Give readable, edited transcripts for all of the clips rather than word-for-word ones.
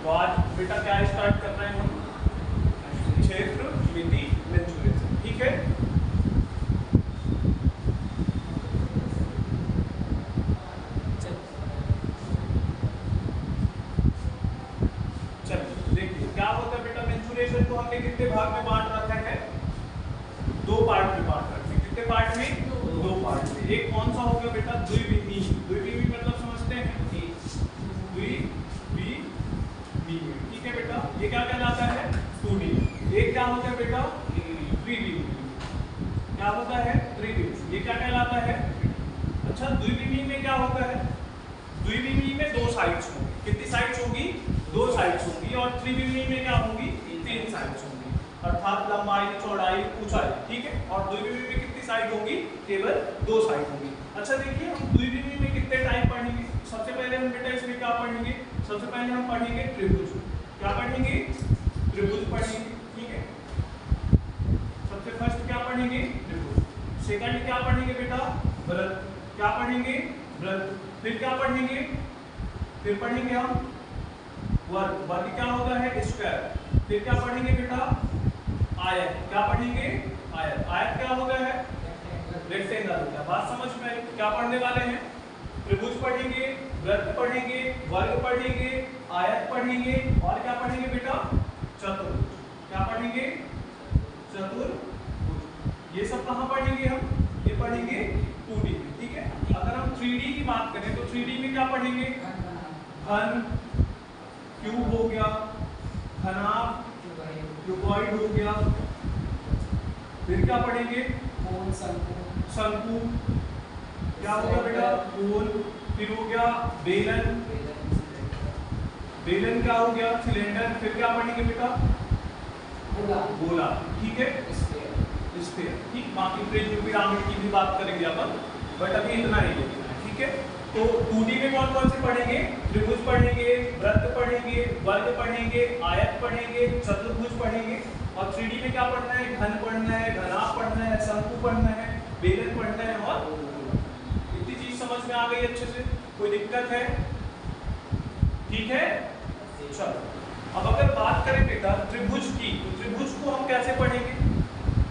तो आज बेटा क्या स्टार्ट कर रहे हैं हम, क्षेत्र मिति मेंसुरेशन। ठीक है, चलिए देखिए क्या होता है बेटा। मेंसुरेशन को हमने कितने भाग में बांट रखा है, दो पार्ट में बांट रखा है। कितने पार्ट में, दो पार्ट में। एक कौन सा हो गया बेटा, द्विविमीय। द्विविमीय मतलब समझते हैं, द्विविमीय। ठीक है बेटा, ये क्या कहलाता है, 2D। एक क्या होता है बेटा, त्रिविमीय। क्या होता है, त्रिविमीय। ये क्या कहलाता है। अच्छा, द्विविमीय में क्या होता है, द्विविमीय में दो साइड्स होंगी। कितनी साइड्स होंगी, दो साइड्स होंगी। और त्रिविमीय में क्या होंगी, तीन साइड्स होंगी, अर्थात लंबाई, चौड़ाई, ऊंचाई। ठीक है, और द्विविमीय में कितनी साइड होंगी, केवल दो साइड होंगी। अच्छा देखिए, हम द्विविमीय में कितने टाइप पढ़ेंगे। सबसे पहले हम बेटा इसमें क्या पढ़ेंगे, सबसे पहले हम पढ़ेंगे त्रिभुज। क्या पढ़ेंगे, त्रिभुज पढ़ेंगे। ठीक है, सबसे फर्स्ट क्या पढ़ेंगे, त्रिभुज। सेकंड क्या पढ़ेंगे बेटा, वृत्त। क्या पढ़ेंगे, वृत्त। फिर क्या पढ़ेंगे, फिर पढ़ेंगे हम वर्ग। वर्ग क्या होता है, स्क्वायर। फिर क्या पढ़ेंगे बेटा, आयत। क्या पढ़ेंगे, आयत। आयत क्या होता है, रेक्टेंगल होता है। बात समझ में आई। क्या पढ़ने वाले हैं, त्रिभुज पढ़ेंगे, वृत्त पढ़ेंगे, वर्ग पढ़ेंगे, आयत पढ़ेंगे, और क्या पढ़ेंगे बेटा, चतुर्भुज। क्या पढ़ेंगे, चतुर्भुज। ये सब कहाँ पढ़ेंगे हम, ये पढ़ेंगे 2D में। ठीक है, अगर हम 3D की बात करें तो 3D में क्या पढ़ेंगे, घन, क्यूब हो गया, घनाभ, क्यूबॉइड हो गया। फिर क्या पढ़ेंगे, कोण, शंकु। क्या हो गया बेटा, कोण। फिर हो गया बेलन। बेलन क्या हो गया, सिलेंडर। फिर क्या पढ़ेंगे बेटा, गोला। ठीक है, स्फीयर। ठीक, बाकी प्रिज्म, पिरामिड की भी बात करेंगे अपन, बट अभी इतना ही देखना है। ठीक है, तो 2D में कौन कौन से पढ़ेंगे, त्रिभुज पढ़ेंगे, वृत्त पढ़ेंगे, वर्ग पढ़ेंगे, आयत पढ़ेंगे, चतुर्भुज पढ़ेंगे। और 3D में क्या पढ़ना है, घन पढ़ना है, घनाभ पढ़ना है, शंकु पढ़ना है, बेलन पढ़ना है, और इतनी चीज समझ में आ गई अच्छे से, कोई दिक्कत है। ठीक है, चलो अब अगर बात करें बेटा त्रिभुज की, तो त्रिभुज को हम कैसे पढ़ेंगे।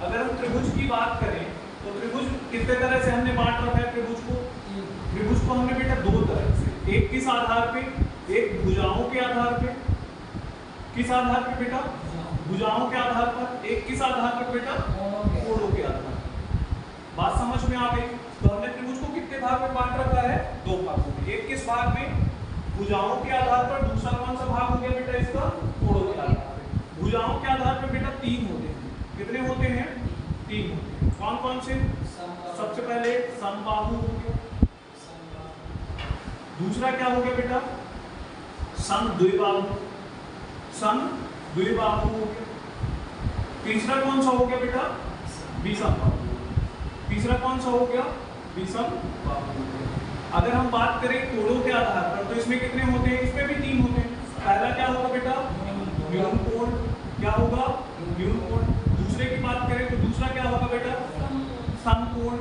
अगर हम त्रिभुज की बात करें तो त्रिभुज कितने तरह से हमने बांट रखा है त्रिभुज को। त्रिभुज को हमने बेटा दो तरह से, एक किस आधार पे, एक भुजाओं के आधार पे। किस आधार पे बेटा, भुजाओं के आधार पर। एक किस आधार पर बेटा, कोणों के आधार पर। बात समझ में आ गई। तो हमने त्रिभुज को कितने भाग में बांट रखा है, दो भागों में। एक किस भाग में, भुजाओं के आधार पर। दूसरा कौन सा भाग हो गया बेटा इसका, कोणों के आधार पर। भुजाओं के आधार पर बेटा तीन होते हैं। कितने होते हैं, तीन होते हैं। कौन कौन से, सबसे पहले समबाहु हो गया। दूसरा क्या हो गया बेटा, समद्विबाहु। समद्विबाहु हो गया। तीसरा कौन सा हो गया बेटा, विषमबाहु। तीसरा कौन सा हो गया, विषमबाहु। अगर हम बात करें कोणों के आधार पर तो इसमें कितने होते हैं, इसमें भी तीन होते हैं। पहला क्या होगा बेटा, न्यून कोण। क्या होगा, न्यून कोण। दूसरे की बात करें तो दूसरा क्या होगा बेटा, समकोण।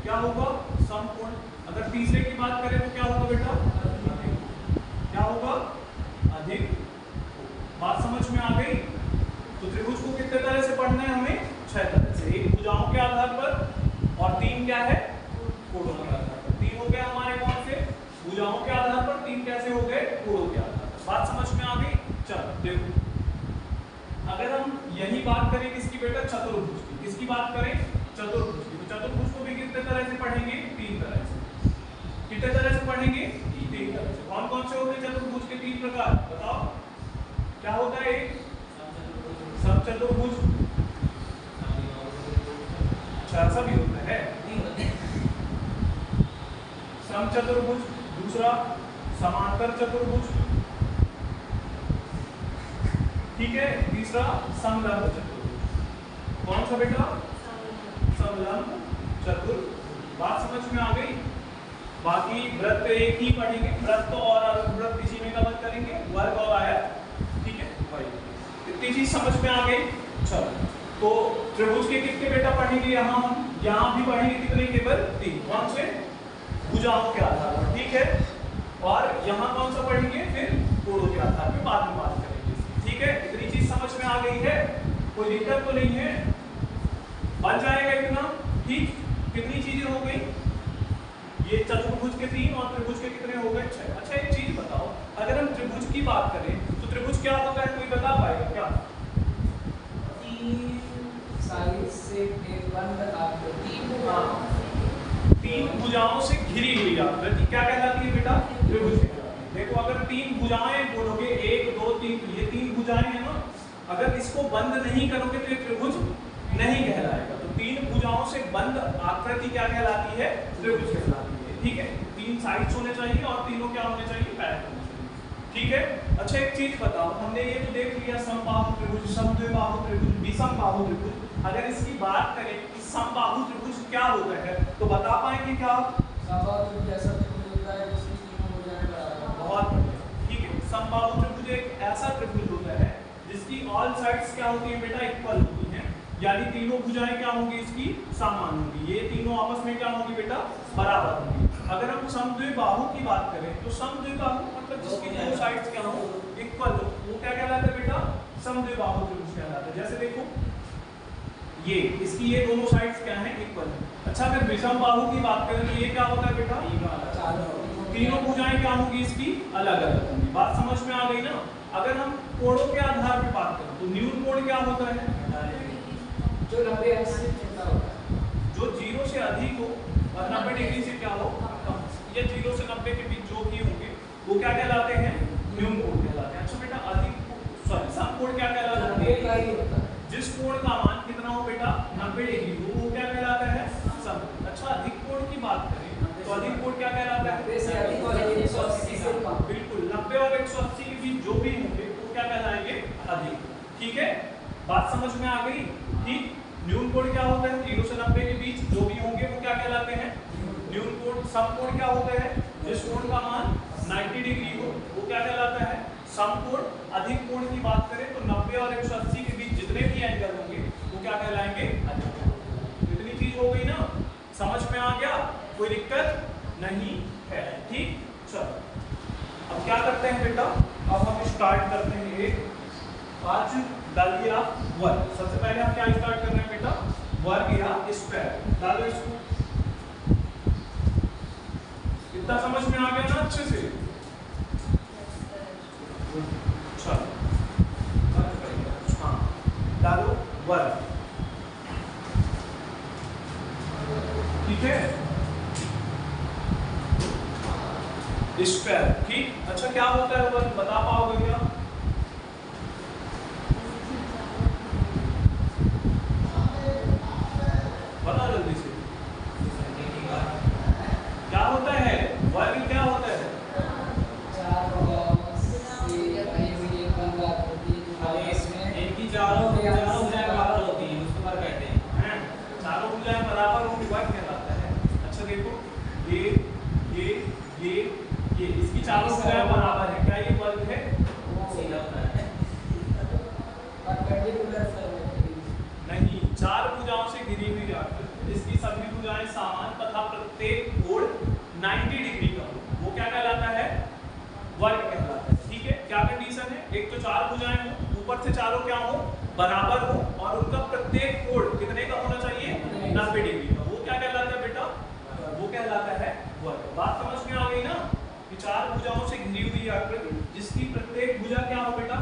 क्या होगा, समकोण। अगर तीसरे की बात करें तो क्या होगा बेटा, क्या होगा, अधिक। बात समझ में आ गई। तो त्रिभुज को कितने तरह से पढ़ना है हमें, 6 तरह से। एक भुजाओं के आधार पर, और तीन क्या है, कोणों के आधार पर। तीन हो गए हमारे कौन से, भुजाओं के आधार पर। तीन कैसे हो गए, कोणों के आधार पर। बात समझ में आ गई। चलो देखो, अगर हम यही बात करें किसकी बेटा, चतुर्भुज की। किसकी बात करें, चतुर्भुज की। तो चतुर्भुज को भी कितने तरह से पढ़ेंगे, तीन तरह से। कितने तरह से पढ़ेंगे, तीन तरह से। कौन कौन से होते हैं चतुर्भुज के तीन प्रकार, बताओ। क्या होता है, एक समचतुर्भुज। अच्छा, ऐसा भी होता है, समचतुर्भुज। दूसरा समांतर चतुर्भुज। ठीक है, तीसरा समलंब चतुर्भुज। कौन सा बेटा, समलंब चतुर्भुज। बात समझ में आ गई। बाकी वृत्त एक ही पढ़ेंगे, वृत्त और अर्धवृत्त इसी में कवर करेंगे, वर्ग और आयत। ठीक है भाई, इतनी चीज समझ में आ गई। चलो, तो त्रिभुज के कितने बेटा पढ़ेंगे, यहाँ हम यहाँ भी पढ़ेंगे कितने, केवल तीन। कौन से, भुजाओं के आधार पर। ठीक है, और यहाँ कौन सा पढ़ेंगे, फिर कोणों के आधार पर बाद में कोई दिक्कत तो नहीं है, बन जाएगा इतना। ठीक, कितनी चीजें हो गई, ये चतुर्भुज के 3 और त्रिभुज के कितने हो गए 6। अच्छा एक चीज बताओ, अगर हम त्रिभुज की बात करें तो त्रिभुज क्या होता है, कोई बता पाएगा क्या? 3 साइड से एक बंद आकृति, 3 भुजाओं से घिरी हुई आकृति क्या कहलाती है बेटा? त्रिभुज कहलाती है। देखो अगर 3 भुजाएं बोलोगे 1 2 3, तो ये 3 भुजाएं हैं ना, अगर इसको बंद नहीं करोगे तो ये त्रिभुज नहीं कहलाएगा। तो 3 भुजाओं से बंद आकृति क्या कहलाती है? त्रिभुज कहलाती है। ठीक है, 3 साइड्स होने चाहिए और तीनों क्या होने चाहिए? पैरेलल होने चाहिए। ठीक है, अच्छा एक चीज बताओ, हमने ये तो देख लिया समबाहु त्रिभुज, समद्विबाहु त्रिभुज, विषमबाहु त्रिभुज। अगर इसकी बात करें कि समबाहु त्रिभुज क्या होता है तो बता पाएंगे क्या? समबाहु त्रिभुज ऐसा त्रिभुज होता है जिसकी तीनों भुजाएं बराबर हों। बहुत बढ़िया। ठीक है, समबाहु त्रिभुज एक ऐसा त्रिभुज होता है जिसकी ऑल साइड्स क्या होती है बेटा? इक्वल होती हैं, यानी तीनों भुजाएं क्या होंगी? इसकी समान होंगी। ये तीनों आपस में क्या होंगी बेटा? बराबर होंगी। अगर हम समद्विबाहु की बात करें तो समद्विबाहु मतलब जिसकी दो साइड्स क्या हो? इक्वल हो, वो क्या कहलाता है बेटा? समद्विबाहु त्रिभुज कहलाता है। जैसे देखो ये इसकी ये दोनों साइड्स क्या हैं? इक्वल है। अच्छा अगर विषमबाहु की बात करें तो ये क्या होता है बेटा? तीनों भुजाएं क्या होंगी? इसकी अलग अलग होंगी। बात समझ में आ गई ना? अगर हम कोणों के आधार पर बात करें तो न्यून कोण क्या होता है? जो 90 अंश से छोटा होता है, जो 0 से अधिक हो और 90 डिग्री से क्या हो? कम। ये 0 से 90 के बीच जो भी होंगे वो क्या कहलाते हैं? न्यून कोण कहलाते हैं। अच्छा बेटा अधिक सम कोण क्या कहलाता है? जिस कोण का मान कितना हो बेटा? 90 डिग्री हो, वो क्या कहलाता है? सम। अच्छा अधिक कोण की बात करें तो अधिक कोण क्या कहलाता है? 90 से अधिक और 180 से कम। बिल्कुल, 90 और 180 के बीच जो भी होंगे वो क्या कहलाएंगे? अधिक। ठीक है, बात समझ में आ गई? ठीक, न्यून कोण क्या होता है? 0 से 90 के बीच जो भी होंगे वो क्या कहलाते हैं? न्यून कोण। सम कोण क्या होता है? जिस कोण का मान 90 डिग्री हो वो क्या कहलाता है? सम कोण। अधिक कोण की बात करें तो 90 और 180 के बीच जितने भी एंगल होंगे वो क्या कहलाएंगे? अधिक। इतनी चीज हो गई ना? समझ में आ गया? कोई दिक्कत नहीं है। ठीक, चलो अब क्या करते हैं बेटा? अब हम स्टार्ट करते हैं एक आज डाल दिया वर्ग। सबसे पहले हम क्या स्टार्ट कर रहे हैं बेटा? वर्ग या स्क्वायर। डालो इसको। इतना समझ में आ गया ना अच्छे से? चलो हाँ, डालो वर्ग। ठीक है, स्क्वायर। ठीक, अच्छा क्या होता है वर्ग? बता पाओगे क्या? बता जल्दी से, क्या होता है वर्ग? क्या होता है? एक ही चारों भुजाएं बराबर होती हैं, उसको वर्ग कहते हैं। चारों भुजाएं बराबर होंगी, वर्ग कहलाता है। अच्छा देखो ये इसकी चारों भुजाएं बराबर है, क्या ये वर्ग है? सीधा होता है। नहीं, 4 भुजाओं से घिरी हुई आकृति जिसकी सभी भुजाएं समान तथा प्रत्येक कोण 90 डिग्री का हो वो क्या कहलाता है? वर्ग कहलाता है। ठीक है, क्या कंडीशन है? एक तो 4 भुजाएं हो, ऊपर से चारों क्या हो? बराबर हो, और उनका प्रत्येक कोण कितने का होना चाहिए? 90 डिग्री का। वो क्या कहलाता है बेटा? वो कहलाता है वर्ग। बात समझ में आ गई ना? कि 4 भुजाओं से घिरी हुई आकृति जिसकी प्रत्येक भुजा क्या हो बेटा?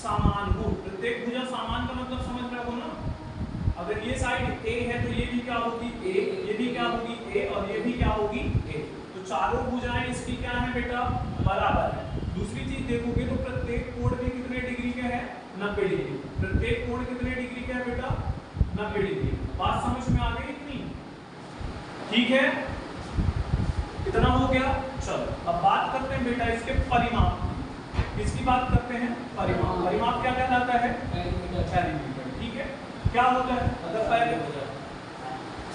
समान हो। प्रत्येक भुजा समान का मतलब समझ रहे हो ना? अगर ये साइड A है तो ये भी क्या होगी? A, ये भी क्या होगी? A, और ये भी क्या होगी? A। तो चारों भुजाएं इसकी क्या है बेटा? बराबर है। दूसरी चीज देखोगे तो प्रत्येक कोण भी कितने डिग्री का है? 90 डिग्री। प्रत्येक कोण कितने डिग्री का है बेटा? 90 डिग्री। बात समझ में आ गई इतनी? ठीक है, इतना हो गया। चलो अब बात करते हैं बेटा इसके परिमाप। इसकी बात करते हैं परिमाप। परिमाप क्या कहलाता है? पेरीमीटर। ठीक है, क्या होता है? अगर पहले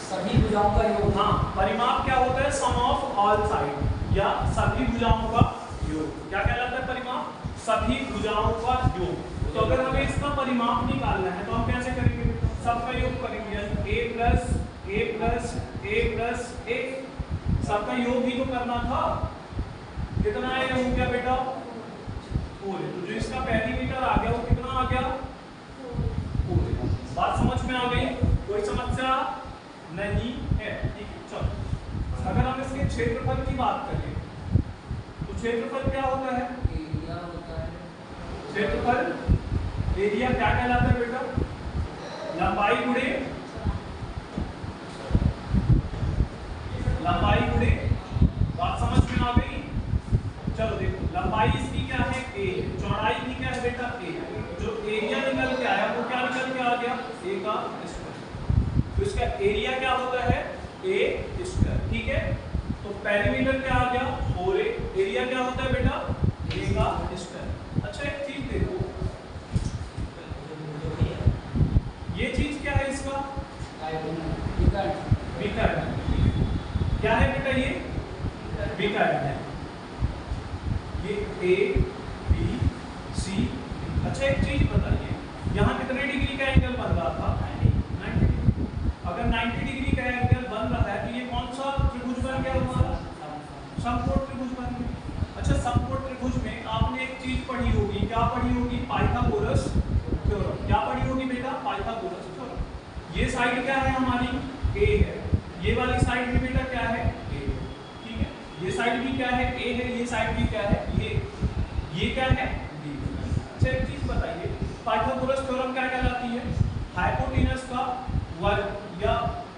सभी भुजाओं का योग। हाँ, परिमाप क्या होता है? सम ऑफ ऑल साइड या सभी भुजाओं का योग। क्या कहलाता है परिमाप? सभी भुजाओं का योग। तो अगर हमें इसका परिमाप निकालना है तो हम कैसे करेंगे? सबका योग करेंगे, a plus a plus a plus a। सबका योग ही तो करना था। कितना आएगा हो गया बेटा? 4। तो जो इसका पेरीमीटर आ गया वो कितना आ गया? 4। नहीं है। ठीक है, चलो अगर हम इसके क्षेत्रफल की बात करें तो क्षेत्रफल क्या होता है? एरिया होता है। क्षेत्रफल एरिया क्या कहलाता है बेटा? लंबाई गुणे बात समझ में आ गई? चलो देखो लंबाई इसकी क्या है? a, चौड़ाई की क्या है बेटा? a। जो एरिया निकल के आया वो क्या निकल के आ गया? a का स्क्वायर। तो इसका एरिया क्या होता है? a square. ठीक है, तो पेरीमीटर क्या आ गया? 4a। एरिया क्या होता है बेटा? a का स्क्वायर। अच्छा एक चीज देखो, ये चीज क्या है इसका? विकर्ण। क्या है बेटा ये? विकर्ण है। ये A, B, C। अच्छा एक चीज बताइए, यहाँ कितने डिग्री का एंगल बन रहा था? 90 डिग्री। अगर 90 डिग्री का एंगल बन रहा है तो ये कौन सा त्रिभुज बन गया हमारा? समकोण त्रिभुज बन गया। अच्छा समकोण त्रिभुज में आपने एक चीज पढ़ी होगी, क्या पढ़ी होगी? Pythagoras theorem. क्या पढ़ी होगी बेटा? Pythagoras theorem. ये साइड क्या है हमारी? A है। ये वाली साइड भी बेटा क्या है? A है। ठीक है, ये साइड भी क्या है? A है। ये साइड भी क्या है? ये क्या है? B। अच्छा एक चीज बताइए, पाइथागोरस थ्योरम क्या कहलाती है? हाइपोटेनस का वर्ग या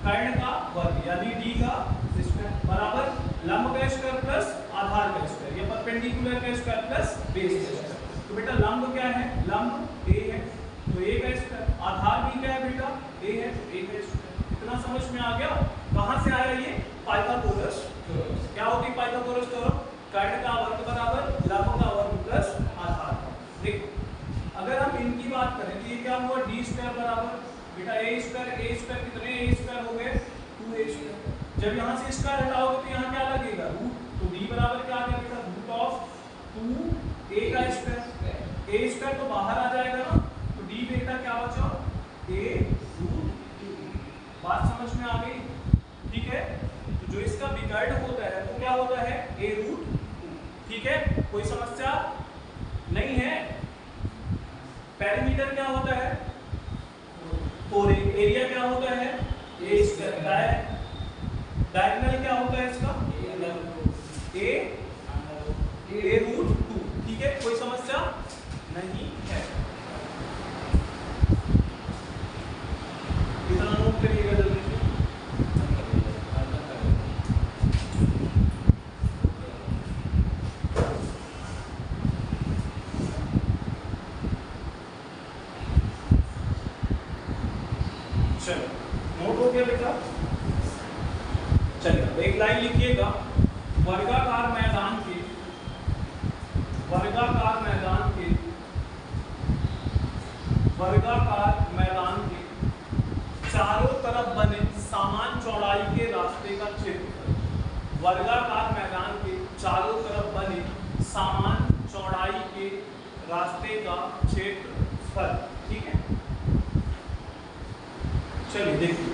कर्ण का वर्ग यानी d का स्क्वायर बराबर लंब का स्क्वायर प्लस आधार का स्क्वायर या परपेंडिकुलर का स्क्वायर प्लस बेस का स्क्वायर। तो बेटा लंब क्या है? लंब a है तो a का स्क्वायर। आधार भी क्या है बेटा? a है तो a का स्क्वायर। इतना समझ में आ गया? कहां से आया ये? Pythagoras theorem. क्या होती है पाइथागोरस थ्योरम? कर्ण का वर्ग बराबर लंब का वर्ग प्लस आधार का। देखो अगर हम इनकी बात करें तो ये क्या हुआ? d स्क्वायर बराबर बेटा a स्क्वायर कितने a स्क्वायर हो गए? 2a square. जब यहां से स्क्वायर हटाओगे तो यहां क्या लगेगा? रूट। तो d बराबर क्या आ गया बेटा? रूट ऑफ 2a का स्क्वायर। a स्क्वायर तो बाहर आ जाएगा ना, तो d बेटा क्या बचा? a root 2। बात समझ में आ गई? ठीक है, तो जो इसका विकर्ण होता है वो क्या होता है? a root 2। ठीक है, कोई समस्या नहीं है? पेरीमीटर क्या होता है? 4a। एरिया क्या होता है? a square. डायगोनल क्या होता है इसका? a root 2। ठीक है, कोई समस्या नहीं है? इतना नोट करिएगा जल्दी से। चलो नोट हो गया बेटा? चलिए एक लाइन लिखिएगा, वर्गाकार मैदान के चारों तरफ बने समान चौड़ाई के रास्ते का क्षेत्रफल। वर्गाकार मैदान के चारों तरफ बने समान चौड़ाई के रास्ते का क्षेत्रफल। ठीक है, चलिए देखिए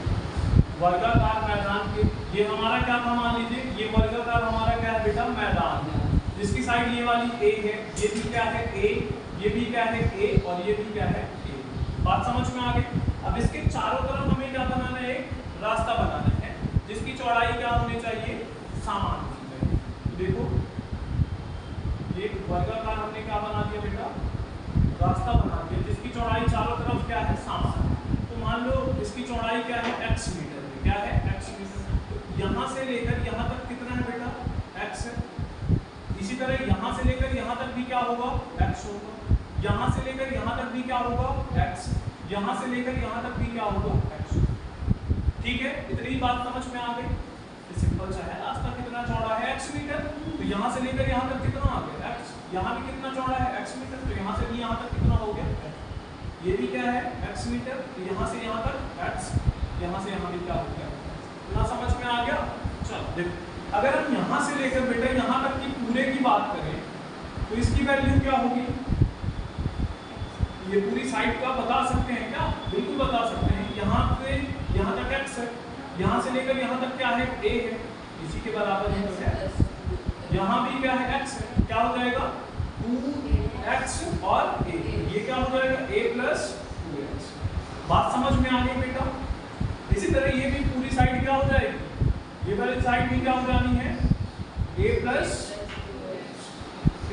वर्गाकार मैदान के, ये हमारा क्या था? मान लीजिए ये वर्गाकार हमारा क्या है बेटा? मैदान, जिसकी साइड ये वाली a है, ये भी क्या है? a, ये भी क्या है? a, और ये भी क्या है? a। बात समझ में आ गई? अब इसके चारों तरफ हमें क्या बनाना है? एक रास्ता बनाना है जिसकी चौड़ाई क्या होनी चाहिए? समान होनी चाहिए। तो देखो ये वर्गाकार हमने क्या बना दिया बेटा? रास्ता बना दिया जिसकी चौड़ाई चारों तरफ क्या है? समान। तो मान लो इसकी चौड़ाई क्या है? x मीटर है। क्या है? x metre. तो यहाँ से लेकर यहाँ तक कितना है बेटा? x है। इसी तरह यहाँ से लेकर यहाँ तक भी क्या होगा? x होगा। यहाँ से लेकर यहाँ तक भी क्या होगा? x। यहाँ से लेकर यहाँ तक भी क्या होगा? x। ठीक है, इतनी बात समझ में आ गई? सिंपल सा है, रास्ता कितना चौड़ा है? x metre. तो यहाँ से लेकर यहाँ तक कितना आ गया? x। यहाँ भी कितना चौड़ा है? x metre. तो यहाँ से भी यहाँ तक कितना हो गया? ये भी क्या है? x metre. तो यहाँ से यहाँ तक x, यहाँ से यहाँ भी क्या हो गया? इतना समझ में आ गया? चलो देखो अगर हम यहाँ से लेकर बेटा यहाँ तक की पूरे की बात करें तो इसकी वैल्यू क्या होगी? ये पूरी साइड का बता सकते हैं क्या? बिल्कुल बता सकते हैं। यहाँ से यहाँ तक x है, यहाँ से लेकर यहाँ तक क्या है? a है, इसी के बराबर है। यहाँ भी क्या है? x है। क्या हो जाएगा? 2x और a। ये क्या हो जाएगा? a plus 2x। बात समझ में आ गई बेटा? इसी तरह ये भी पूरी साइड साइड भी क्या हो जानी है a प्लस,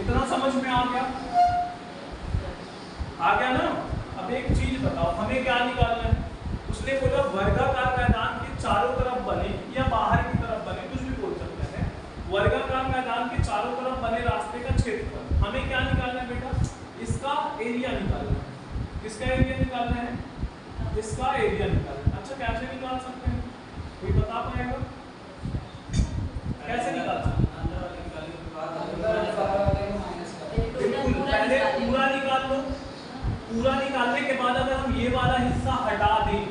इतना समझ में आ गया ना। अब एक चीज बताओ, हमें क्या निकालना है? उसने बोला वर्गाकार मैदान के चारों तरफ बने या बाहर की तरफ बने, कुछ भी बोल सकते हैं, वर्गाकार मैदान के चारों तरफ बने रास्ते का क्षेत्रफल। हमें क्या निकालना है बेटा? इसका एरिया निकालना है। किसका एरिया निकालना है? इसका एरिया निकालना है। अच्छा, कैसे निकाल सकते हैं? कोई बता पाएगा कैसे निकाल सकते हैं? बिल्कुल, पहले पूरा निकाल लो। पूरा निकालने के बाद अगर हम ये वाला हिस्सा हटा दें,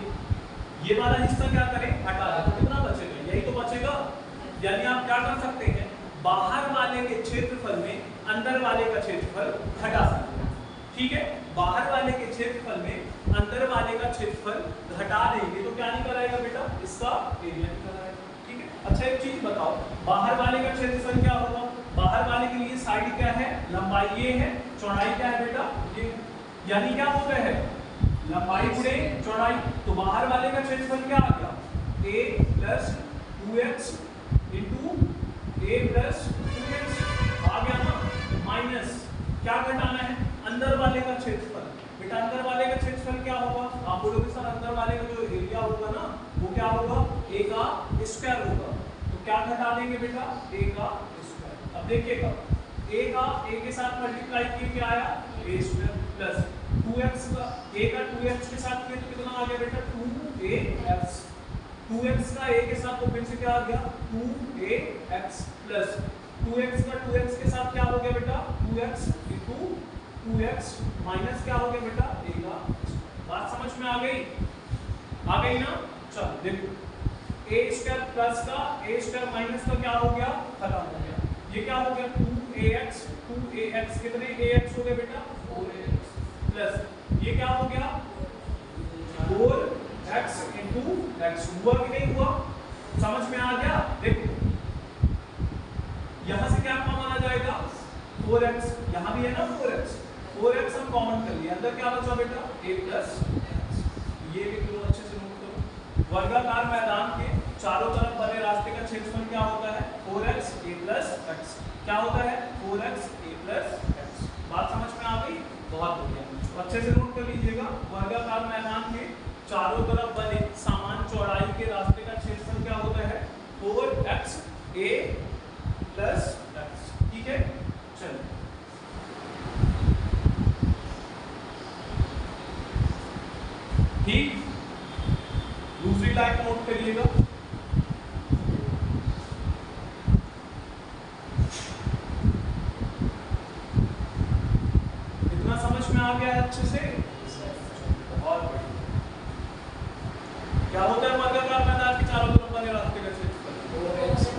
ये वाला हिस्सा क्या करें? हटा दें, तो कितना बचेगा? यही तो बचेगा। यानी आप क्या कर सकते हैं, बाहर वाले के क्षेत्रफल में अंदर वाले का क्षेत्रफल घटा सकते हैं। ठीक है, बाहर वाले के क्षेत्रफल में अंदर वाले का क्षेत्रफल घटा देंगे तो क्या निकल आएगा बेटा? इसका एरिया निकल आएगा। ठीक है, अच्छा एक चीज बताओ, बाहर वाले का क्षेत्रफल क्या होगा? बाहर वाले के लिए साइड क्या है? लंबाई ये है, चौड़ाई क्या है बेटा? ये। यानी क्या होता है? लंबाई गुणे चौड़ाई। तो बाहर वाले का क्षेत्रफल क्या आ गया? a plus 2x into a plus 2x आ गया ना, माइनस क्या घटाना है? अंदर वाले का क्षेत्रफल। बेटा अंदर वाले का क्षेत्रफल क्या होगा? आप बोलोगे सर अंदर वाले का जो एरिया होगा ना वो क्या होगा? a का स्क्वायर होगा। तो क्या घटा देंगे बेटा? a का स्क्वायर। अब देखिएगा, a का a के साथ मल्टीप्लाई किए क्या आया? a स्क्वायर प्लस 2x का a का 2x के साथ किए तो कितना आ गया बेटा? 2ax। 2x का a के साथ तो फिर से क्या आ गया? 2ax प्लस 2x का 2x के साथ क्या हो गया बेटा? 2x इंटू 2x माइनस क्या हो गया बेटा? a का। बात समझ में आ गई? आ गई ना? चलो देखो, a स्क्वायर प्लस का a स्क्वायर माइनस का क्या हो गया? खत्म हो गया। ये क्या हो गया? 2ax कितने ax हो गए बेटा? 4ax प्लस ये क्या हो गया? 4x into x। हुआ कि नहीं हुआ? समझ में आ गया? देखो यहां से क्या कॉमन आ जाएगा? 4x। यहां भी है ना 4x, 4x हम कॉमन कर लिए, अंदर क्या बचा बेटा? a plus x। ये लिख लो, अच्छे से नोट करो। वर्गाकार मैदान के चारों तरफ बने रास्ते का क्षेत्रफल क्या होता है? 4x a plus x। क्या होता है? 4x a plus x। बात समझ में आ गई? बहुत बढ़िया, अच्छे से नोट कर लीजिएगा। वर्गाकार मैदान के चारों तरफ बने समान चौड़ाई के रास्ते का क्षेत्रफल क्या होता है? 4x a plus x। ठीक है, चलो ठीक। दूसरी लाइन नोट करिएगा। इतना समझ में आ गया है अच्छे से? बहुत बढ़िया। क्या होता है वर्गाकार मैदान के चारों तरफ बने रास्ते का क्षेत्रफल?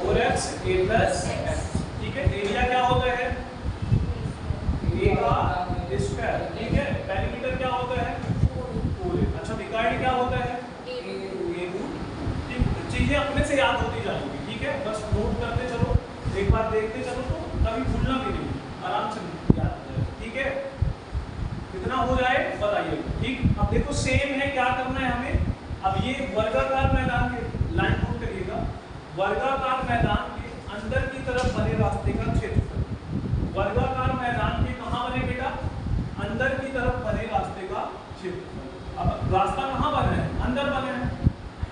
4x a plus x। ठीक है, एरिया क्या होता है? a का स्क्वायर। ठीक है, पेरीमीटर क्या होता है? 4। अच्छा, विकर्ण क्या होता है? a root. चीजें अपने से याद होती जाएंगी। ठीक है, बस नोट करते चलो, एक बार देखते चलो तो कभी भूलना भी नहीं, आराम से याद हो जाए। ठीक है, कितना हो जाए बताइए। ठीक, अब देखो सेम है, क्या करना है हमें? अब ये वर्गाकार मैदान के, लाइन नोट करिएगा, वर्गाकार मैदान के अंदर की तरफ बने रास्ते का क्षेत्रफल। वर्गाकार मैदान के कहां बने बेटा? अंदर की तरफ बने रास्ते का क्षेत्रफल। अब रास्ता कहां बना है? अंदर बना है।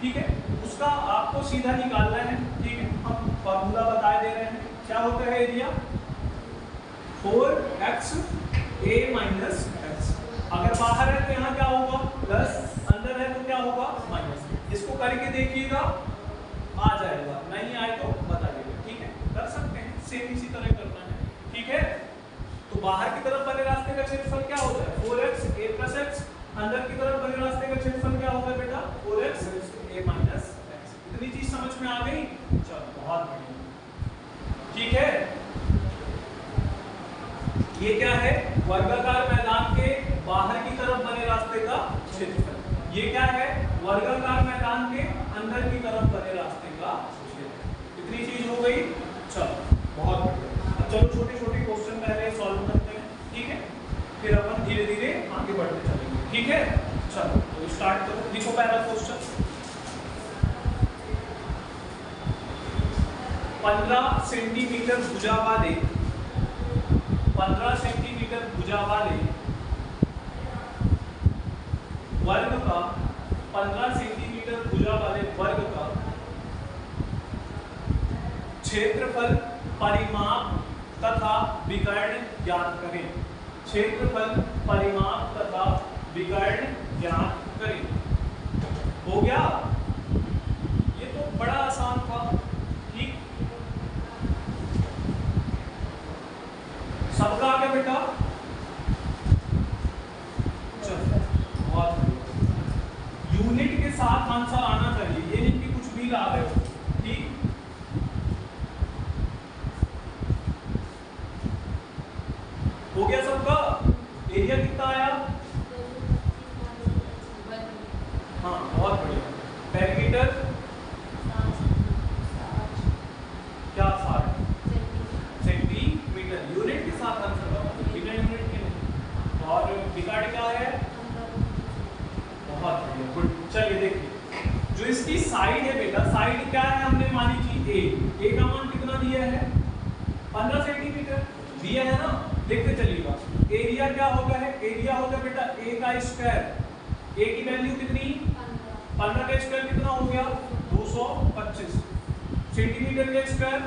ठीक है, उसका आपको सीधा निकालना है। ठीक है, हम फॉर्मूला बता दे रहे हैं। क्या होता है area? 4x a minus x। अगर बाहर है तो यहाँ क्या होगा? प्लस, अंदर है तो क्या होगा? माइनस। इसको करके देखिएगा, आ जाएगा, नहीं आए तो बताइएगा। ठीक है, कर सकते हैं, सेम इसी तरह करना है। ठीक है, तो बाहर की तरफ बने रास्ते का क्षेत्रफल क्या होता है? 4x a plus x। अंदर की तरफ बने रास्ते का क्षेत्रफल क्या होगा बेटा? 4x a minus x। इतनी चीज समझ में आ गई? चलो बहुत बढ़िया। ठीक है, ये क्या है? वर्गाकार मैदान के बाहर की तरफ बने रास्ते का क्षेत्रफल। ये क्या है? वर्गाकार मैदान के अंदर की तरफ बने रास्ते का क्षेत्रफल। इतनी चीज हो गई? चलो बहुत बढ़िया। अब चलो छोटे छोटे क्वेश्चन पहले सॉल्व करते हैं। ठीक है, फिर अपन धीरे धीरे आगे बढ़ते चलेंगे। ठीक है, चलो तो स्टार्ट करो। देखो पहला क्वेश्चन, 15 सेंटीमीटर भुजा वाले 15 सेंटीमीटर भुजा वाले वर्ग का 15 सेंटीमीटर भुजा वाले वर्ग का क्षेत्रफल परिमाप तथा विकर्ण ज्ञात करें। क्षेत्रफल परिमाप तथा विकर्ण ज्ञात करें। हो गया? ये तो बड़ा आसान था। ठीक, सबका आ गया बेटा? चलो, बहुत यूनिट के साथ आंसर आना चाहिए, ये नहीं कि कुछ भी ला रहे हो। ठीक, हो गया सबका? एरिया कितना आया? हाँ, बहुत बढ़िया। पेरीमीटर क्या? 60 सेंटीमीटर। यूनिट के साथ आंसर बताओ, बिना यूनिट के नहीं। और विकर्ण क्या है? बहुत बढ़िया, गुड। चलिए देखिए, जो इसकी साइड है बेटा, साइड क्या है हमने मानी थी? ए का मान कितना दिया है? 15 सेंटीमीटर दिया है ना। देखते चलिएगा, एरिया क्या होगा है? एरिया होगा बेटा ए का स्क्वायर। ए की वैल्यू कितनी? 15 का स्क्वायर कितना हो गया? 225 सेंटीमीटर का स्क्वायर।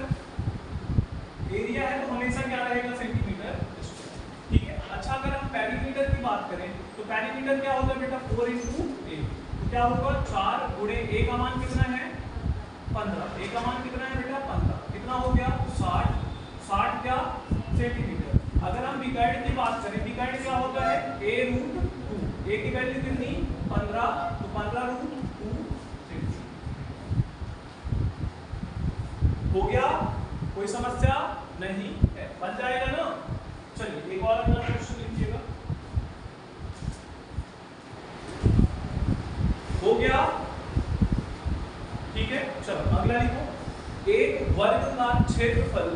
एरिया है तो हमेशा क्या रहेगा? Centimetre square. ठीक है। अच्छा, अगर हम पेरीमीटर की बात करें तो पेरीमीटर क्या होगा बेटा? 4 × a। तो क्या होगा? 4 × a का मान कितना है? 15। a का मान कितना है बेटा? 15। कितना हो गया? 60 क्या? सेंटीमीटर। अगर हम विकर्ण की बात करें, विकर्ण क्या होता है? a√2। a की वैल्यू कितनी? 15, तो 15√2 सेंटीमीटर। हो गया? कोई समस्या नहीं है, बन जाएगा ना। चलिए एक और अपना क्वेश्चन लिखिएगा। हो गया? ठीक है, चलो अगला लिखो। एक वर्ग का क्षेत्रफल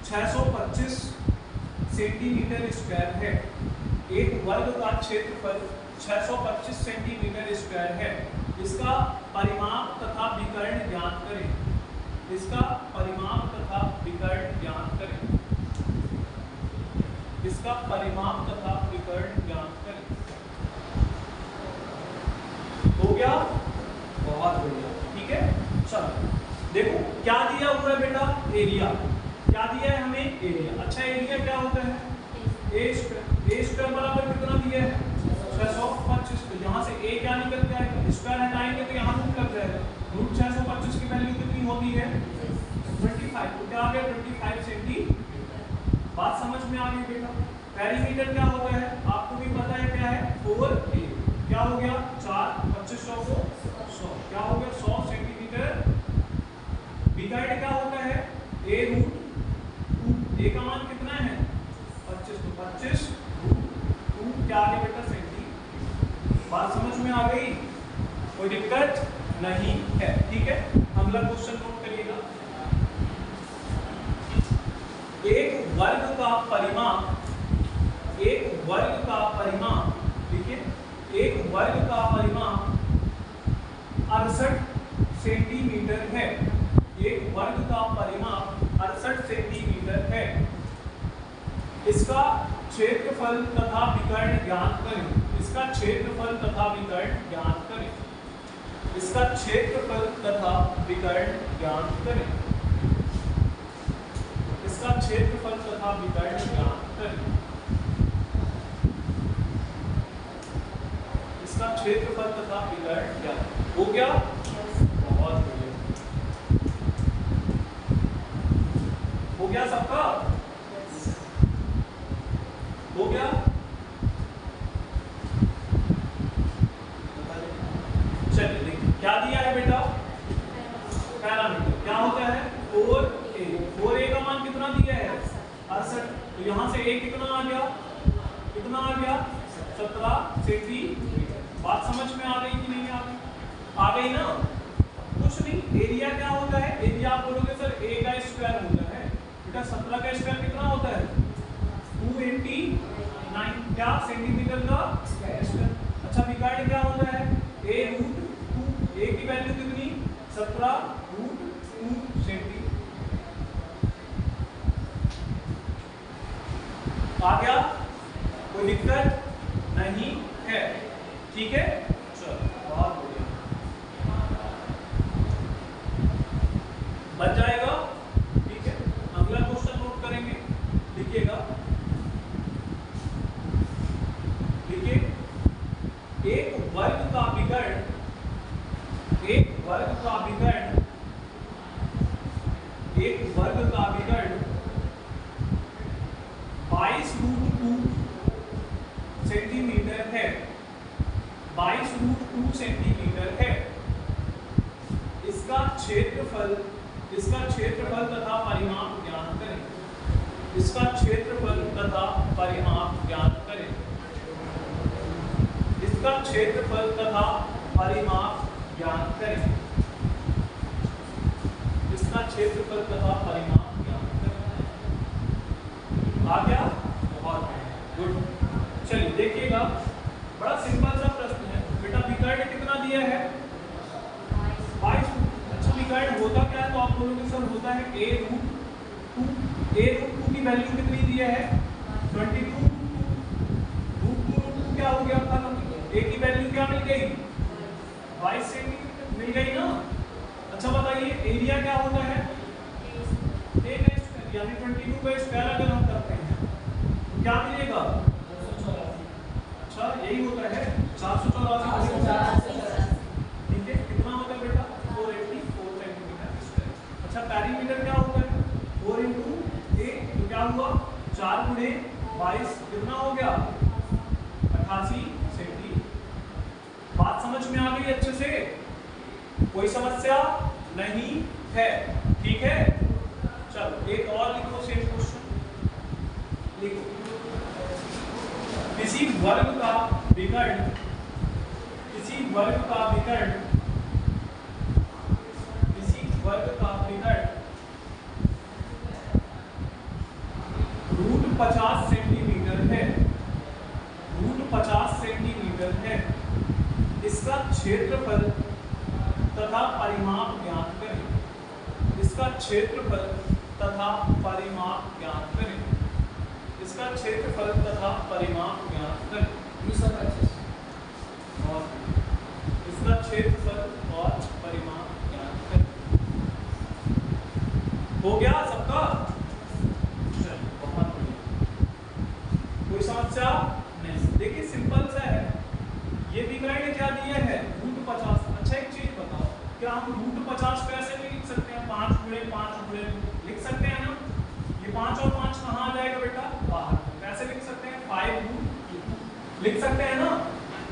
625 सेंटीमीटर स्क्वायर है। एक वर्ग का क्षेत्रफल 625 सेंटीमीटर स्क्वायर है। इसका परिमाप तथा विकर्ण ज्ञात करें। इसका परिमाप तथा विकर्ण ज्ञात करें। इसका परिमाप तथा विकर्ण ज्ञात करें। हो गया? बहुत बढ़िया। ठीक है, चलो देखो क्या दिया हुआ है बेटा? एरिया। क्या दिया है हमें? एरिया। अच्छा, एरिया क्या होता है? ए स्क्वायर बराबर कितना दिया है? 625। तो यहाँ से ए क्या निकल जाएगा? स्क्वायर हटाएंगे तो यहाँ रूट लग जाएगा। रूट 625 की वैल्यू कितनी होती है? 25। तो क्या आ गया? 25 सेंटीमीटर। बात समझ में आ गई बेटा? पेरीमीटर क्या होता है? आपको भी पता है क्या है? 4a। क्या हो गया? 4 25 100 100 क्या हो गया? 100 सेंटीमीटर। विकर्ण क्या होता है? a√2। a का मान कितना है? 25। तो 25√2 क्या आ गया बेटा? सेंटीमीटर। बात समझ में आ गई? कोई दिक्कत नहीं है। ठीक है, अगला क्वेश्चन नोट करिएगा। एक वर्ग का परिमाप देखिए, एक वर्ग का परिमाप 68 सेंटीमीटर है। एक वर्ग का परिमाप 68 सेंटीमीटर है। इसका क्षेत्रफल तथा विकर्ण ज्ञात करें। इसका क्षेत्रफल तथा विकर्ण ज्ञात करें। इसका क्षेत्रफल तथा विकर्ण ज्ञात करें। इसका क्षेत्रफल तथा विकर्ण ज्ञात करें। इसका क्षेत्रफल तथा विकर्ण ज्ञात। हो गया? बहुत बढ़िया। हो गया सबका? हो गया? चलिए देखिए क्या दिया है बेटा? पैरामीटर क्या होता है? 4a का मान कितना दिया है? 68। तो यहाँ से a कितना आ गया? कितना आ गया? 17 सेंटीमीटर। बात समझ में आ गई कि नहीं आ गई? आ गई ना? कुछ नहीं। एरिया क्या होता है? एरिया आप बोलोगे सर a का स्क्वायर होता है बेटा। 17 का स्क्वायर कितना होता है? 289। क्या सेंटीमीटर का स्क्वायर। अच्छा विकर्ण क्या होता है, a रूट 2, a की वैल्यू कितनी 17 रूट 2 सेंटीमीटर। आ गया, कोई दिक्कत नहीं है, ठीक है। चलो बहुत बढ़िया, बच जाएगा, ठीक है। अगला क्वेश्चन नोट करेंगे, लिखिएगा, लिखिए एक वर्ग का विकर्ण, एक वर्ग का विकर्ण, एक वर्ग का विकर्ण 22 रूट 2 सेंटीमीटर है, 22 रूट 2 सेंटीमीटर है। इसका क्षेत्रफल तथा परिमाप ज्ञात करें। इसका क्षेत्रफल तथा परिमाप ज्ञात करें। इसका क्षेत्रफल तथा परिमाप ज्ञात करें। इसका क्षेत्रफल तथा परिमाप ज्ञात करें। आ गया, बहुत गुड। चलिए देखिएगा, बड़ा सिंपल सा प्रश्न है बेटा। विकर्ण कितना दिया है 22। अच्छा विकर्ण होता क्या है, तो आप बोलोगे सर होता है a रूट 2। a रूट 2 की वैल्यू कितनी दी है 22 रूट 2 क्या हो गया था, a की वैल्यू क्या मिल गई 22 सेंटीमीटर मिल गई ना। अच्छा बताइए एरिया क्या होता है a का स्क्वायर, यानी 22 का स्क्वायर अगर हम करते हैं तो क्या मिलेगा 284। अच्छा यही होता है 484, ठीक है। कितना होता है बेटा 484 सेंटीमीटर स्क्वायर। अच्छा पेरीमीटर क्या होता है 4 इंटू ए, तो क्या हुआ 4 गुणे 22 कितना हो गया 88 सेंटीमीटर। बात समझ में आ गई अच्छे से, कोई समस्या नहीं है, ठीक है। चलो एक और लिखो, सेम क्वेश्चन लिखो। किसी वर्ग का विकर्ण, किसी वर्ग का विकर्ण, किसी वर्ग का विकर्ण रूट 50 सेंटीमीटर है, रूट 50 सेंटीमीटर है। इसका क्षेत्रफल तथा परिमाप ज्ञात करें। इसका क्षेत्रफल तथा परिमाप ज्ञात करें। इसका क्षेत्रफल तथा परिमाप ज्ञात करें। 225। और इसका क्षेत्रफल और परिमाप ज्ञात करें। हो गया सबका, चलो बहुत बढ़िया, कोई समस्या नहीं। देखिए सिंपल सा है, ये विकर्ण क्या दिया है रूट 50। अच्छा एक चीज बताओ, क्या हम रूट 50 को ऐसे भी लिख सकते हैं 5 गुणे 5 गुणे लिख सकते हैं ना। ये 5 और 5 कहाँ आ जाएगा बेटा बाहर, कैसे लिख सकते हैं 5 रूट लिख सकते हैं ना।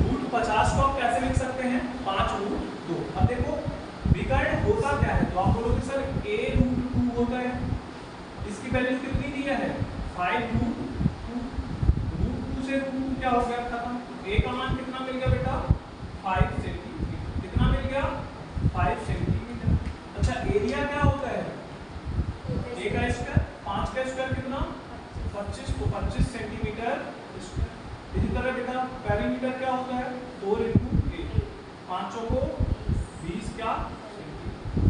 रूट 50 को आप कैसे लिख सकते हैं 5 रूट 2। अब देखो विकर्ण होता क्या है, तो आप बोलोगे सर a रूट 2 होता है। इसकी वैल्यू कितनी दी है 5 रूट 2। रूट 2 से रूट 2 क्या हो गया खत्म। a का मान कितना मिल गया बेटा 5 सेंटीमीटर। कितना मिल गया 5 सेंटीमीटर। अच्छा एरिया क्या होता है a का स्क्वायर, 5 का स्क्वायर कितना 25, तो 25 सेंटीमीटर स्क्वायर। इसी तरह बेटा पेरीमीटर क्या होता है 4 इंटू 8, 5 को 20 क्या सेंटीमीटर।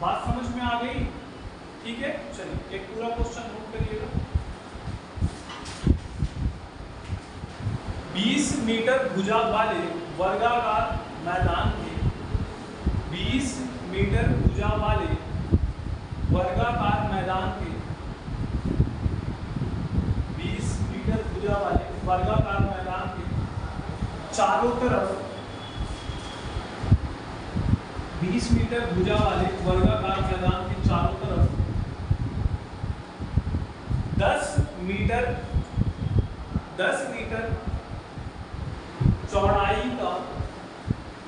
बात समझ में आ गई, ठीक है। चलिए एक पूरा क्वेश्चन नोट करिएगा। 20 मीटर भुजा वाले वर्गाकार मैदान में, 20 मीटर भुजा वाले वर्गाकार मैदान के, 20 मीटर भुजा वाले वर्गाकार मैदान के चारों तरफ, 20 मीटर भुजा वाले वर्गाकार मैदान के चारों तरफ 10 मीटर चौड़ाई का,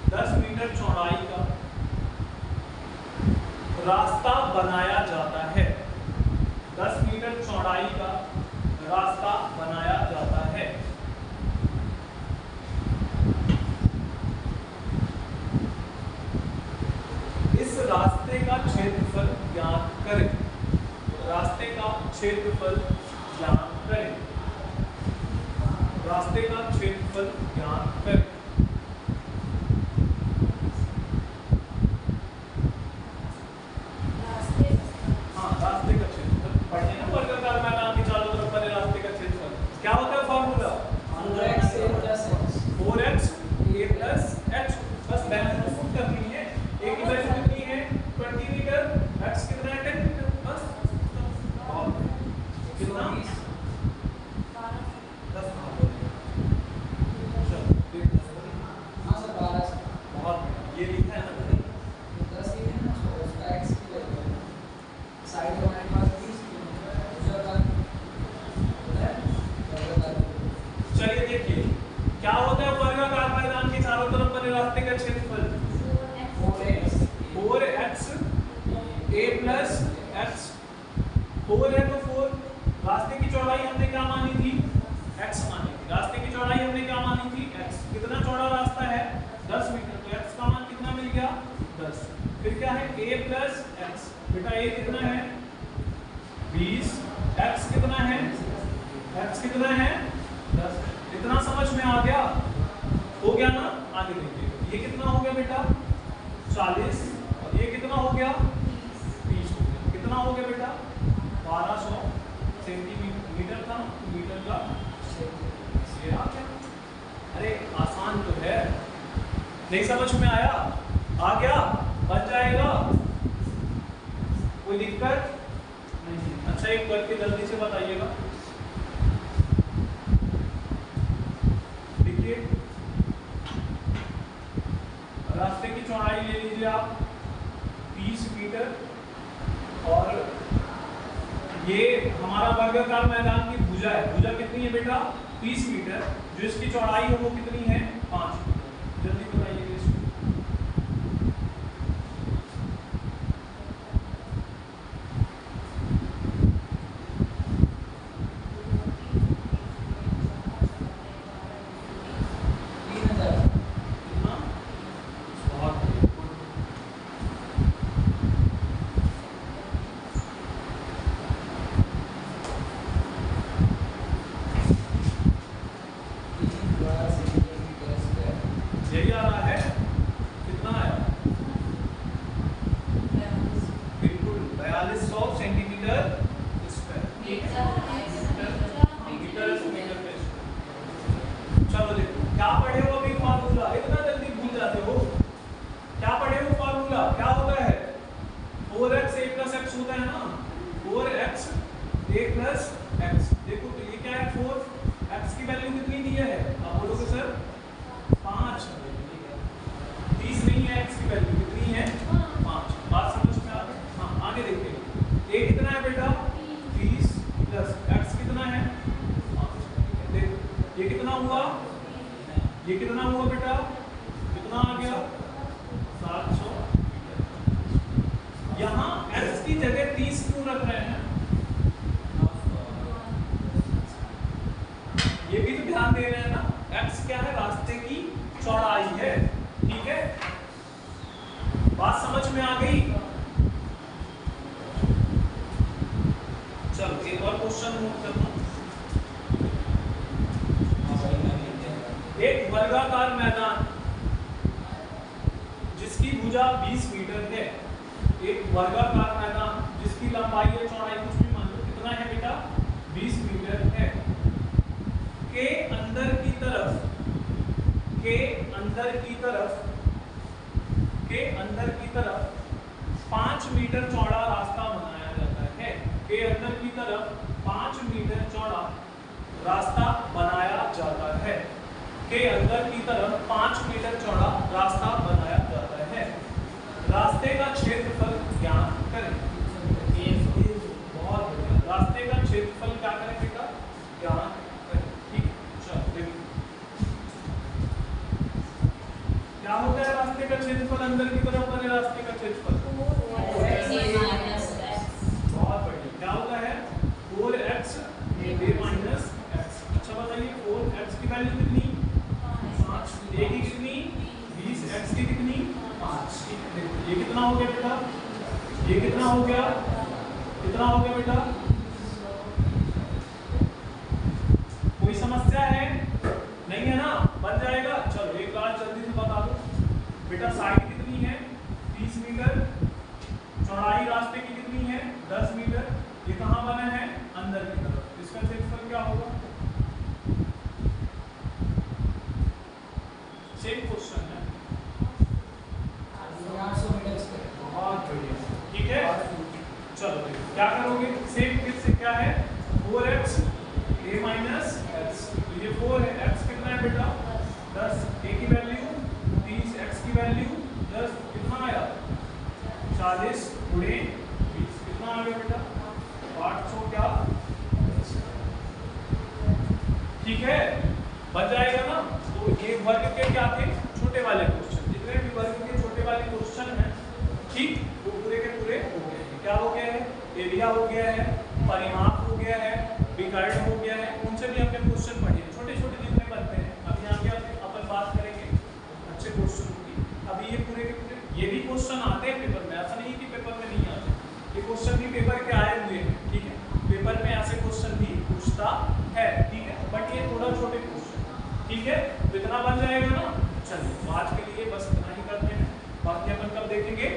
10 मीटर चौड़ाई का रास्ता बनाया जाता है। 10 मीटर चौड़ाई का रास्ता बनाया जाता है। इस रास्ते का क्षेत्रफल ज्ञात करें। रास्ते का क्षेत्रफल ज्ञात करें। रास्ते का क्षेत्रफल ज्ञात करें। हाँ, रास्ते का क्षेत्रफल पढ़ने ना, वर्गाकार मैदान के चारों तरफ बने रास्ते का क्षेत्रफल क्या होता है formula 4x a plus x 4x a plus h। बस वैल्यू को पुट करनी है। a की वैल्यू कितनी है 20 मीटर, x कितना है 10 मीटर। बस और कितना 10। हाँ सर 12 से बहुत ये लिखा है ना 10 ही है ना, तो उसका x की वैल्यू है साइड में हमारे पास 30 दूसरा चलिए देखिए क्या होता है वर्गाकार मैदान के चारों तरफ बने रास्ते का क्षेत्रफल 4x a plus x। 4 है तो 4, रास्ते की चौड़ाई हमने क्या मानी थी x मानी थी। रास्ते की चौड़ाई हमने क्या मानी थी x। कितना चौड़ा रास्ता है 10 मीटर, तो x का मान कितना मिल गया 10। फिर क्या है a plus x। बेटा a कितना है 20, x कितना है 10। इतना समझ में आ गया, हो गया ना। आगे देखिए ये कितना हो गया बेटा 40 और ये कितना हो गया 20 हो गया। कितना हो गया बेटा 1200 सेंटीमीटर था ना, तो मीटर का ये आ गया। अरे आसान तो है, नहीं समझ में आया आ गया बन जाएगा, कोई दिक्कत नहीं। अच्छा एक करके जल्दी से बताइएगा। देखिए रास्ते की चौड़ाई ले लीजिए आप 30 मीटर और ये हमारा वर्गाकार मैदान की भुजा है। भुजा कितनी है बेटा 30 मीटर, जो इसकी चौड़ाई है वो कितनी है 5 मीटर। जल्दी बताइए इसको। कितना बहुत यही आ रहा है। कितना आया बिल्कुल 4200 सेंटीमीटर स्क्वायर। चलो देखो क्या पढ़े हो अभी फार्मूला, इतना जल्दी भूल जाते हो। क्या पढ़े हो फार्मूला क्या होता है 4x a plus x होता है ना, 4x a plus x। देखो तो ये क्या है 4, x की वैल्यू कितनी दी है आप बोलोगे सर 5। 30 नहीं है, x की वैल्यू कितनी है 5। बात समझ में आ गई। हाँ आगे देखिए a कितना है बेटा 30 प्लस x कितना है 5। देखो ये कितना हुआ बेटा, कितना आ गया 700 मीटर। यहाँ x की जगह 30 क्यों रख रहे हैं, ये भी तो ध्यान दे रहे हैं ना। x क्या है रास्ते की चौड़ाई है, ठीक है। बात समझ में आ गई। चलो एक और क्वेश्चन नोट करना। एक वर्गाकार मैदान जिसकी भुजा 20 मीटर है, एक वर्गाकार मैदान जिसकी लंबाई या चौड़ाई कुछ भी मान लो कितना है बेटा 20 मीटर है, के अंदर की तरफ 5 मीटर चौड़ा रास्ता बनाया जाता है। के अंदर की तरफ 5 मीटर चौड़ा रास्ता बनाया जाता है। के अंदर की तरफ 5 मीटर चौड़ा रास्ता बनाया जाता है। रास्ते का क्षेत्रफल ज्ञात करें। बहुत बढ़िया, रास्ते का क्षेत्रफल क्या करें बेटा ज्ञात करें। ठीक, चलो देखो क्या होता है रास्ते का क्षेत्रफल, अंदर की तरफ बने रास्ते का क्षेत्रफल बहुत बढ़िया। क्या होता है 4x a minus x। अच्छा बताइए 4x की वैल्यू कितनी 5, a की कितनी 20, x की कितनी 5। ये कितना हो गया बेटा, ये कितना हो गया बेटा, कोई समस्या है बेटा साइड कितनी है 30 मीटर, चौड़ाई रास्ते की कितनी है 10 मीटर, ये कहाँ बना है अंदर की तरफ, इसका क्षेत्रफल क्या होगा? सेम क्वेश्चन है, 800 मीटर स्क्वायर। बहुत बढ़िया, ठीक है। चलो क्या करोगे, सेम फिर से क्या है 4x a माइनस x, ये 4 है, x कितना है बेटा 10, a की वैल्यू 30, x की वैल्यू 10, कितना आया 40 गुणे 20, कितना आ गया बेटा 800 क्या, ठीक है बच जाएगा ना। तो ये वर्ग के क्या थे छोटे वाले क्वेश्चन, जितने भी वर्ग के छोटे वाले क्वेश्चन हैं ठीक वो पूरे के पूरे हो गए हैं। क्या हो गया है, एरिया हो गया है, परिमाप हो गया है, विकर्ण हो गया है, उनसे भी हमने क्वेश्चन पढ़े हैं, छोटे छोटे जितने बनते हैं। अभी आगे अपन बात करेंगे अच्छे क्वेश्चन की। अभी ये पूरे के पूरे ये भी क्वेश्चन आते हैं पेपर में, ऐसा नहीं कि पेपर में नहीं आते, ये क्वेश्चन भी पेपर के आए हुए हैं, ठीक है पेपर में ऐसे क्वेश्चन भी पूछता है, ठीक है बट ये थोड़ा छोटे क्वेश्चन, ठीक है तो इतना बन जाएगा ना। चलिए तो आज के लिए बस इतना ही करते हैं, बाकी अपन कब देखेंगे